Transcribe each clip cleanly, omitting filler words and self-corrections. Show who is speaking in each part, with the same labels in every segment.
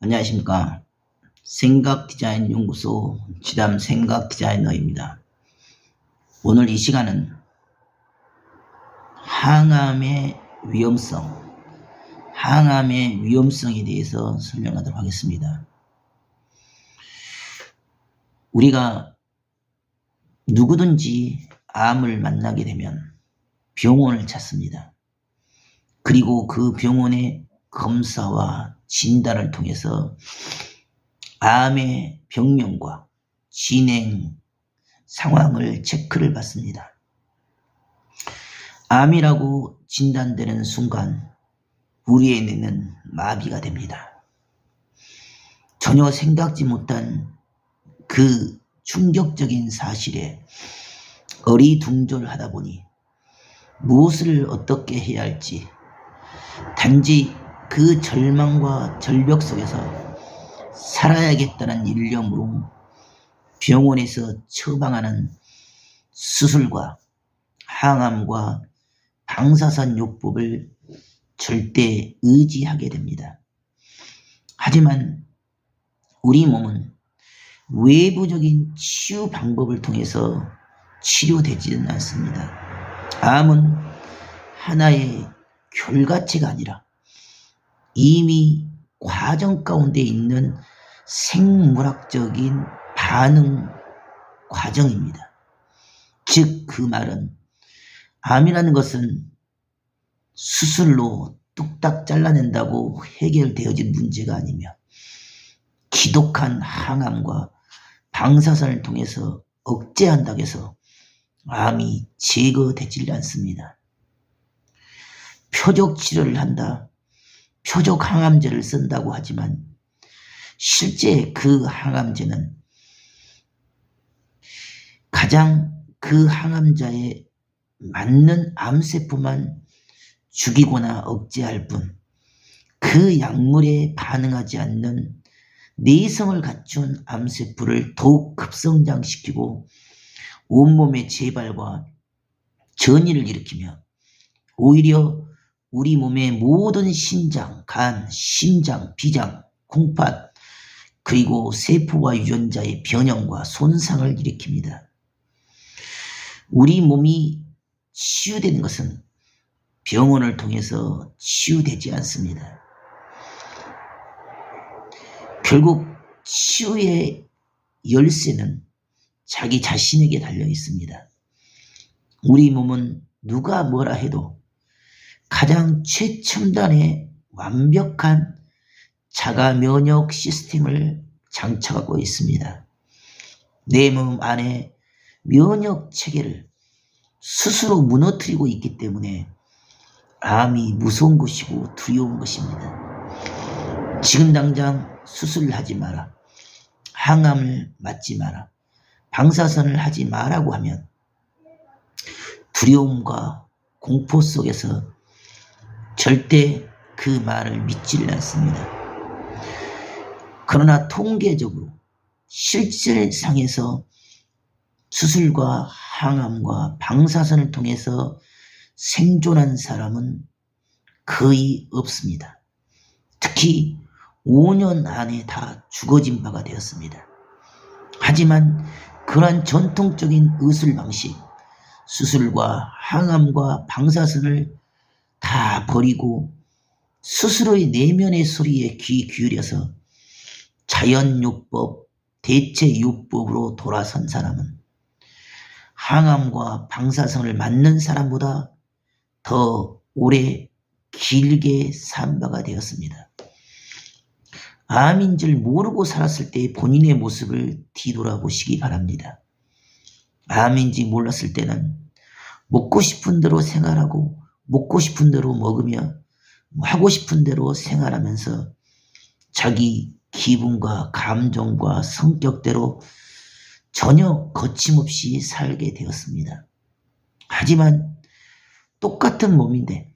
Speaker 1: 안녕하십니까. 생각디자인연구소 지담 생각디자이너입니다. 오늘 이 시간은 항암의 위험성에 대해서 설명하도록 하겠습니다. 우리가 누구든지 암을 만나게 되면 병원을 찾습니다. 그리고 그 병원의 검사와 진단을 통해서 암의 병명과 진행 상황을 체크를 받습니다. 암이라고 진단되는 순간 우리의 뇌는 마비가 됩니다. 전혀 생각지 못한 그 충격적인 사실에 어리둥절하다 보니 무엇을 어떻게 해야 할지 단지 그 절망과 절벽 속에서 살아야겠다는 일념으로 병원에서 처방하는 수술과 항암과 방사선요법을 절대 의지하게 됩니다. 하지만 우리 몸은 외부적인 치유 방법을 통해서 치료되지는 않습니다. 암은 하나의 결과체가 아니라 이미 과정 가운데 있는 생물학적인 반응 과정입니다. 즉 그 말은 암이라는 것은 수술로 뚝딱 잘라낸다고 해결되어진 문제가 아니며 지독한 항암과 방사선을 통해서 억제한다고 해서 암이 제거되질 않습니다. 표적 치료를 한다, 표적 항암제를 쓴다고 하지만 실제 그 항암제는 가장 그 항암자에 맞는 암세포만 죽이거나 억제할 뿐 그 약물에 반응하지 않는 내성을 갖춘 암세포를 더욱 급성장시키고 온몸의 재발과 전이를 일으키며 오히려 우리 몸의 모든 신장, 간, 심장, 비장, 콩팥 그리고 세포와 유전자의 변형과 손상을 일으킵니다. 우리 몸이 치유되는 것은 병원을 통해서 치유되지 않습니다. 결국 치유의 열쇠는 자기 자신에게 달려 있습니다. 우리 몸은 누가 뭐라 해도 가장 최첨단의 완벽한 자가 면역 시스템을 장착하고 있습니다. 내 몸 안에 면역 체계를 스스로 무너뜨리고 있기 때문에 암이 무서운 것이고 두려운 것입니다. 지금 당장 수술을 하지 마라, 항암을 맞지 마라, 방사선을 하지 마라고 하면 두려움과 공포 속에서 절대 그 말을 믿지를 않습니다. 그러나 통계적으로 실질상에서 수술과 항암과 방사선을 통해서 생존한 사람은 거의 없습니다. 특히 5년 안에 다 죽어진 바가 되었습니다. 하지만 그러한 전통적인 의술 방식, 수술과 항암과 방사선을 다 버리고 스스로의 내면의 소리에 귀 기울여서 자연요법, 대체요법으로 돌아선 사람은 항암과 방사선을 맞는 사람보다 더 오래 길게 산 바가 되었습니다. 암인 줄 모르고 살았을 때 본인의 모습을 뒤돌아보시기 바랍니다. 암인지 몰랐을 때는 먹고 싶은 대로 생활하고 먹고 싶은 대로 먹으며 하고 싶은 대로 생활하면서 자기 기분과 감정과 성격대로 전혀 거침없이 살게 되었습니다. 하지만 똑같은 몸인데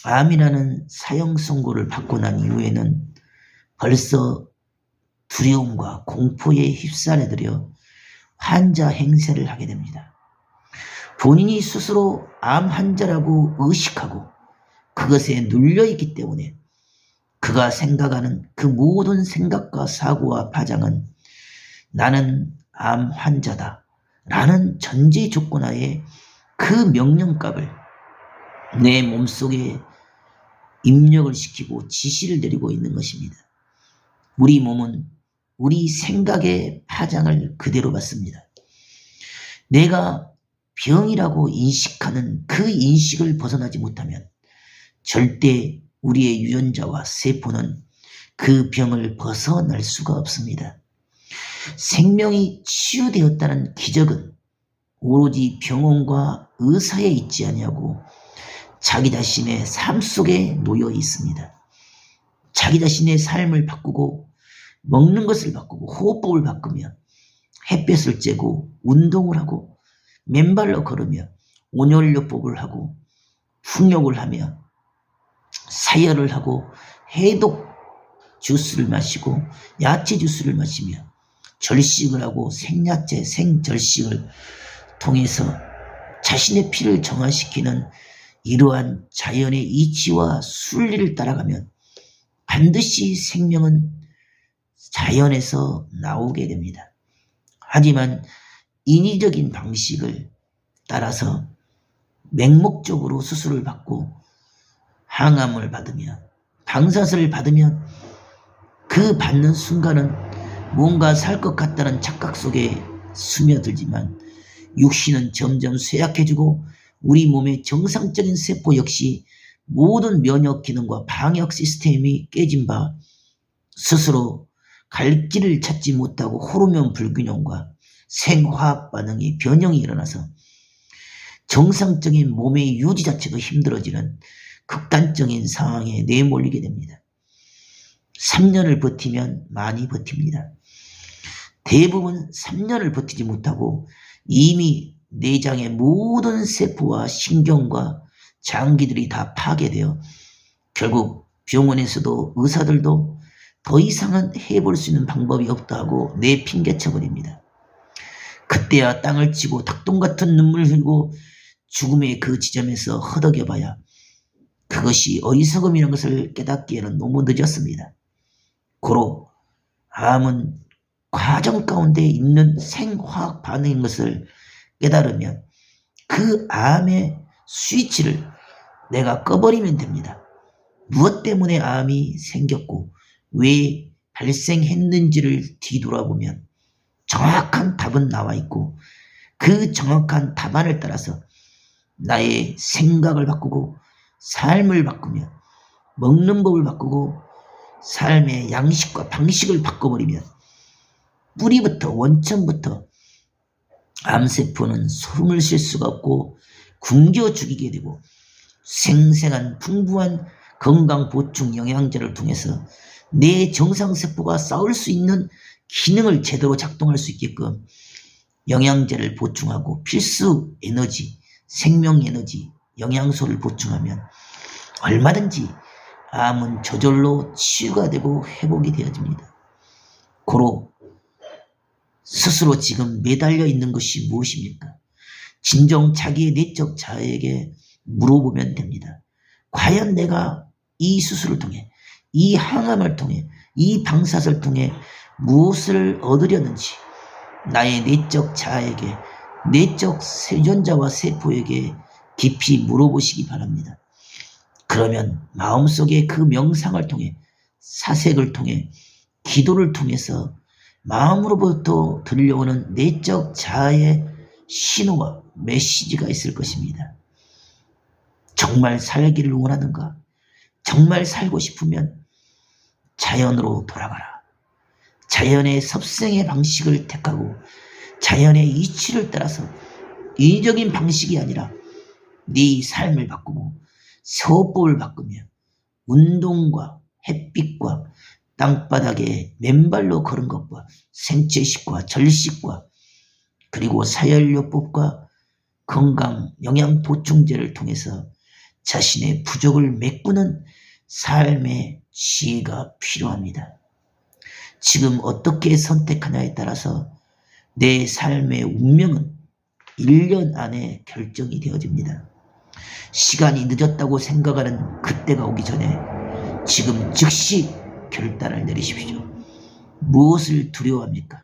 Speaker 1: 암이라는 사형 선고를 받고 난 이후에는 벌써 두려움과 공포에 휩싸여들여 환자 행세를 하게 됩니다. 본인이 스스로 암 환자라고 의식하고 그것에 눌려있기 때문에 그가 생각하는 그 모든 생각과 사고와 파장은 나는 암 환자다 라는 전제 조건하에 그 명령값을 내 몸속에 입력을 시키고 지시를 내리고 있는 것입니다. 우리 몸은 우리 생각의 파장을 그대로 받습니다. 내가 병이라고 인식하는 그 인식을 벗어나지 못하면 절대 우리의 유전자와 세포는 그 병을 벗어날 수가 없습니다. 생명이 치유되었다는 기적은 오로지 병원과 의사에 있지 아니하고 자기 자신의 삶 속에 놓여 있습니다. 자기 자신의 삶을 바꾸고 먹는 것을 바꾸고 호흡법을 바꾸며 햇볕을 쬐고 운동을 하고 맨발로 걸으며 온열요법을 하고 풍욕을 하며 사열을 하고 해독 주스를 마시고 야채 주스를 마시며 절식을 하고 생야채 생절식을 통해서 자신의 피를 정화시키는 이러한 자연의 이치와 순리를 따라가면 반드시 생명은 자연에서 나오게 됩니다. 하지만 인위적인 방식을 따라서 맹목적으로 수술을 받고 항암을 받으며 방사선을 받으면 그 받는 순간은 뭔가 살 것 같다는 착각 속에 스며들지만 육신은 점점 쇠약해지고 우리 몸의 정상적인 세포 역시 모든 면역 기능과 방역 시스템이 깨진 바 스스로 갈 길을 찾지 못하고 호르몬 불균형과 생화학 반응이 변형이 일어나서 정상적인 몸의 유지 자체가 힘들어지는 극단적인 상황에 내몰리게 됩니다. 3년을 버티면 많이 버팁니다. 대부분 3년을 버티지 못하고 이미 내장의 모든 세포와 신경과 장기들이 다 파괴되어 결국 병원에서도 의사들도 더 이상은 해볼 수 있는 방법이 없다 하고 내팽개쳐버립니다. 그때야 땅을 치고 닭똥 같은 눈물을 흘리고 죽음의 그 지점에서 허덕여봐야 그것이 어리석음이라는 것을 깨닫기에는 너무 늦었습니다. 고로 암은 과정 가운데 있는 생화학 반응인 것을 깨달으면 그 암의 스위치를 내가 꺼버리면 됩니다. 무엇 때문에 암이 생겼고 왜 발생했는지를 뒤돌아보면 정확한 답은 나와 있고 그 정확한 답안을 따라서 나의 생각을 바꾸고 삶을 바꾸며 먹는 법을 바꾸고 삶의 양식과 방식을 바꿔버리면 뿌리부터 원천부터 암세포는 소름을 쉴 수가 없고 굶겨 죽이게 되고 생생한 풍부한 건강 보충 영양제를 통해서 내 정상세포가 싸울 수 있는 기능을 제대로 작동할 수 있게끔 영양제를 보충하고 필수 에너지, 생명 에너지, 영양소를 보충하면 얼마든지 암은 저절로 치유가 되고 회복이 되어집니다. 고로 스스로 지금 매달려 있는 것이 무엇입니까? 진정 자기의 내적 자아에게 물어보면 됩니다. 과연 내가 이 수술을 통해, 이 항암을 통해, 이 방사선을 통해 무엇을 얻으려는지 나의 내적 자아에게, 내적 유전자와 세포에게 깊이 물어보시기 바랍니다. 그러면 마음속에 그 명상을 통해, 사색을 통해, 기도를 통해서 마음으로부터 들려오는 내적 자아의 신호와 메시지가 있을 것입니다. 정말 살기를 원하는가? 정말 살고 싶으면 자연으로 돌아가라. 자연의 섭생의 방식을 택하고 자연의 이치를 따라서 인위적인 방식이 아니라 네 삶을 바꾸고 세호법을 바꾸며 운동과 햇빛과 땅바닥에 맨발로 걸은 것과 생채식과 절식과 그리고 사열요법과 건강 영양 보충제를 통해서 자신의 부족을 메꾸는 삶의 지혜가 필요합니다. 지금 어떻게 선택하냐에 따라서 내 삶의 운명은 1년 안에 결정이 되어집니다. 시간이 늦었다고 생각하는 그때가 오기 전에 지금 즉시 결단을 내리십시오. 무엇을 두려워합니까?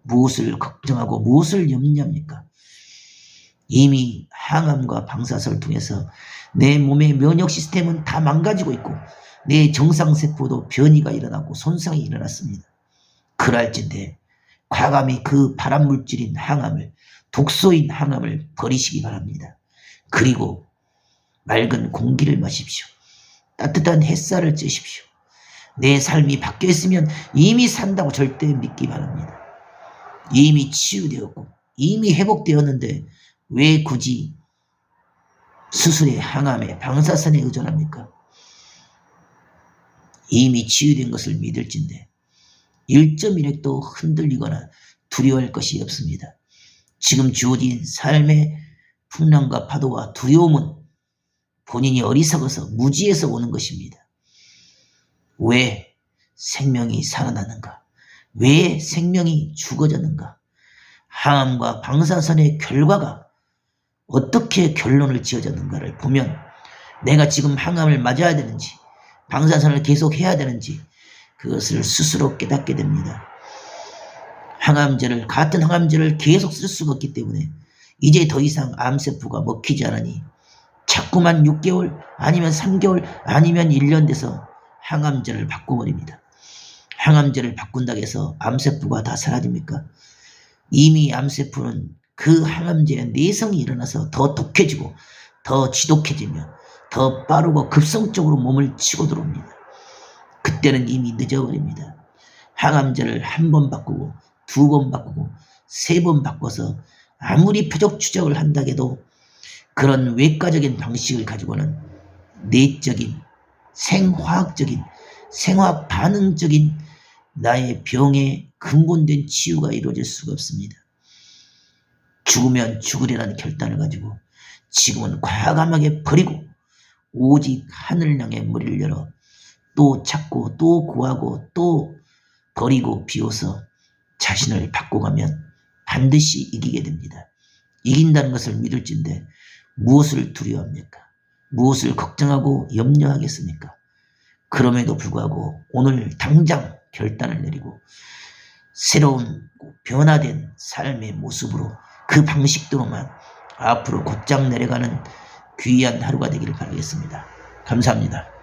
Speaker 1: 무엇을 걱정하고 무엇을 염려합니까? 이미 항암과 방사선을 통해서 내 몸의 면역 시스템은 다 망가지고 있고 내 정상세포도 변이가 일어나고 손상이 일어났습니다. 그럴진데 과감히 그 발암물질인 항암을, 독소인 항암을 버리시기 바랍니다. 그리고 맑은 공기를 마십시오. 따뜻한 햇살을 쬐십시오. 내 삶이 바뀌어 있으면 이미 산다고 절대 믿기 바랍니다. 이미 치유되었고 이미 회복되었는데 왜 굳이 수술에, 항암에, 방사선에 의존합니까? 이미 치유된 것을 믿을진데 1.1핵도 흔들리거나 두려워할 것이 없습니다. 지금 주어진 삶의 풍랑과 파도와 두려움은 본인이 어리석어서 무지해서 오는 것입니다. 왜 생명이 살아나는가? 왜 생명이 죽어졌는가? 항암과 방사선의 결과가 어떻게 결론을 지어졌는가를 보면 내가 지금 항암을 맞아야 되는지 방사선을 계속 해야 되는지 그것을 스스로 깨닫게 됩니다. 같은 항암제를 계속 쓸 수가 없기 때문에 이제 더 이상 암세포가 먹히지 않으니 자꾸만 6개월 아니면 3개월 아니면 1년 돼서 항암제를 바꿔버립니다. 항암제를 바꾼다고 해서 암세포가 다 사라집니까? 이미 암세포는 그 항암제의 내성이 일어나서 더 독해지고 더 지독해지며 더 빠르고 급성적으로 몸을 치고 들어옵니다. 그때는 이미 늦어버립니다. 항암제를 1번 바꾸고 2번 바꾸고 3번 바꿔서 아무리 표적 추적을 한다 해도 그런 외과적인 방식을 가지고는 내적인 생화학적인 생화학 반응적인 나의 병의 근본된 치유가 이루어질 수가 없습니다. 죽으면 죽으리라는 결단을 가지고 지금은 과감하게 버리고 오직 하늘을 향해 머리를 열어 또 찾고 또 구하고 또 버리고 비워서 자신을 바꿔가면 반드시 이기게 됩니다. 이긴다는 것을 믿을진데 무엇을 두려워합니까? 무엇을 걱정하고 염려하겠습니까? 그럼에도 불구하고 오늘 당장 결단을 내리고 새로운 변화된 삶의 모습으로 그 방식대로만 앞으로 곧장 내려가는 귀한 하루가 되기를 바라겠습니다. 감사합니다.